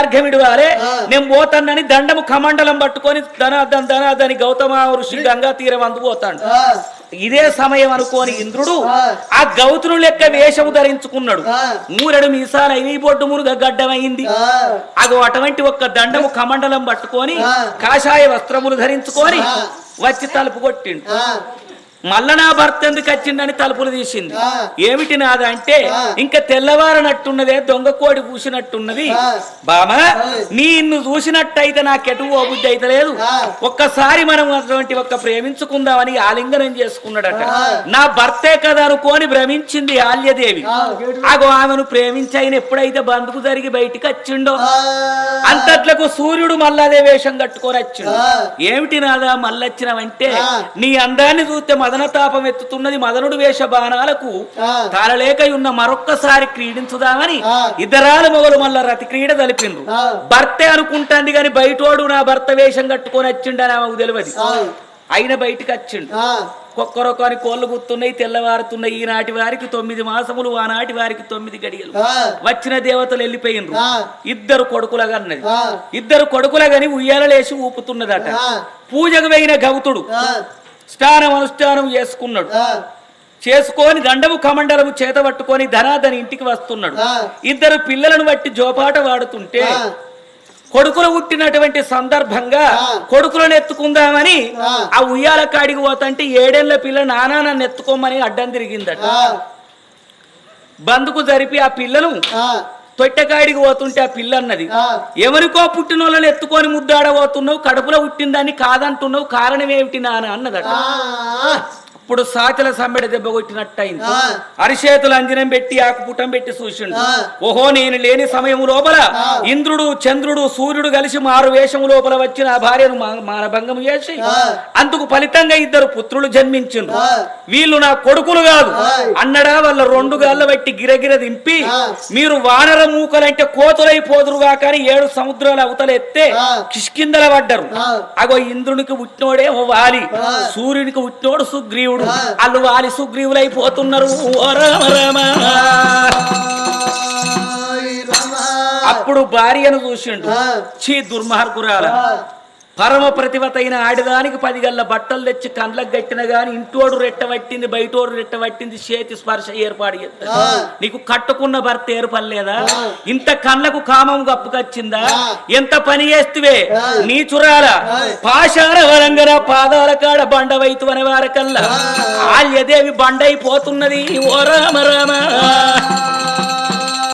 అర్ఘమిడివాలే నేను పోతానని దండము కమండలం పట్టుకొని ధనాదని గౌతమ ఋషి గంగా తీరం అందుపోతాడు. ఇదే సమయం అనుకోని ఇంద్రుడు ఆ గౌతును లెక్క వేషము ధరించుకున్నాడు. మూరెడు మీసాలు అయిన బొడ్డు మురుగ గడ్డమైంది. అగో అటువంటి ఒక్క దండము కమండలం పట్టుకొని కాషాయ వస్త్రములు ధరించుకొని వచ్చి తలుపు కొట్టిండు. మళ్ళా నా భర్త ఎందుకు వచ్చిండని తలుపులు తీసింది. ఏమిటి నాద అంటే ఇంకా తెల్లవారనట్టున్నదే, దొంగ కోడి పూసినట్టున్నది. బామా నిన్ను చూసినట్టయితే నాకెటు ఓబుద్ధి అయితే లేదు, ఒక్కసారి మనం అటువంటి ఒక్క ప్రేమించుకుందామని ఆలింగనం చేసుకున్నాడట. నా భర్తే కదా అనుకోని భ్రమించింది ఆల్యదేవి. అగో ఆమెను ప్రేమించి ఆయన ఎప్పుడైతే బంధుకు జరిగి బయటికి వచ్చిండో అంతట్లకు సూర్యుడు మళ్ళా అదే వేషం కట్టుకొని వచ్చిండు. ఏమిటి నాదా మళ్ళొచ్చినవంటే నీ అందాన్ని చూస్తే మదనతాపం ఎత్తుతున్నది. మదనుడు వేష బాణాలకు తాళలేక ఉన్న మరొక్కసారి క్రీడించుదామని ఇద్దరాల మొగలు మళ్ళా రతి క్రీడ తలిపిండ్రు. భర్తే అనుకుంటాంది గాని బయటోడు నా భర్త వేషం కట్టుకొని వచ్చిండని ఆమెకు తెలియదు. ఆయన బయటికి వచ్చిండు. కొక్కరొక్కని కోళ్ళు గుర్తున్నాయి, తెల్లవారుతున్నాయి. ఈనాటి వారికి 9 మాసములు, ఆనాటి వారికి 9 గడియలు. వచ్చిన దేవతలు వెళ్ళిపోయినరు. ఇద్దరు కొడుకులగన్నది. ఇద్దరు కొడుకులగని ఉయ్యాలలేసి ఊపుతున్నదట. పూజకు పోయిన గౌతుడు స్నానం అనుష్ఠానం చేసుకున్నాడు. చేసుకొని దండము కమండలము చేత పట్టుకొని ధనాధని ఇంటికి వస్తున్నాడు. ఇద్దరు పిల్లలను బట్టి జోపాట వాడుతుంటే కొడుకులు పుట్టినటువంటి సందర్భంగా కొడుకులను ఎత్తుకుందామని ఆ ఉయ్యాల కాడికి పోతంటే 7 ఏళ్ల పిల్ల నానా నన్ను ఎత్తుకోమని అడ్డం తిరిగిందట. బందుకు జరిపి ఆ పిల్లను తొట్టెకాడికి పోతుంటే ఆ పిల్ల అన్నది, ఎవరికో పుట్టిన వాళ్ళని ఎత్తుకొని ముద్దాడబోతున్నావు, కడుపులో పుట్టిందాన్ని కాదంటున్నావు, కారణం ఏమిటి నాన్న అన్నదట. ఇప్పుడు సాచల సమ్మెడ దెబ్బ కొట్టినట్టయింది. అరిచేతులు అంజనం పెట్టి ఆకుపుటం పెట్టి చూసిండు. ఓహో నేను లేని సమయం లోపల ఇంద్రుడు చంద్రుడు సూర్యుడు కలిసి మారు వేషము లోపల వచ్చిన ఆ భార్యను మానభంగం చేసి అందుకు ఫలితంగా ఇద్దరు పుత్రులు జన్మించిండ్రు. వీళ్ళు నా కొడుకులు కాదు అన్నడా వాళ్ళ 2 గాళ్ళ బట్టి గిరగిర దింపి మీరు వానర మూకలంటే కోతులైపోదురుగా కానీ 7 సముద్రాల అవతల ఎత్తే కిష్కిందల పడ్డరు. అగో ఇంద్రునికి పుట్టినోడే వాలి, సూర్యునికి పుట్టినోడు సుగ్రీవుడు. అల్లు వాలి సుగ్రీవులైపోతున్నారు. అప్పుడు భార్యను చూసిండు. చీ దుర్మార్గురాల, పరమ ప్రతిభతైన ఆడిదానికి 10 గల్ల బట్టలు తెచ్చి కండ్లకు గట్టిన గాని ఇంటోడు రెట్టబట్టింది, బయటోడు రెట్టబట్టింది, చేతి స్పర్శ ఏర్పాటు చేస్తా. నీకు కట్టుకున్న భర్త ఏర్పడలేదా? ఇంత కళ్ళకు కామం గప్పుకొచ్చిందా? ఎంత పని చేస్తువే నీచురాల, పాషాణ వరంగన పాదాల కాడ బండవైతు అనే వారకల్లా ఆల్యదేవి బండైపోతున్నది. ఓ రామ రామ.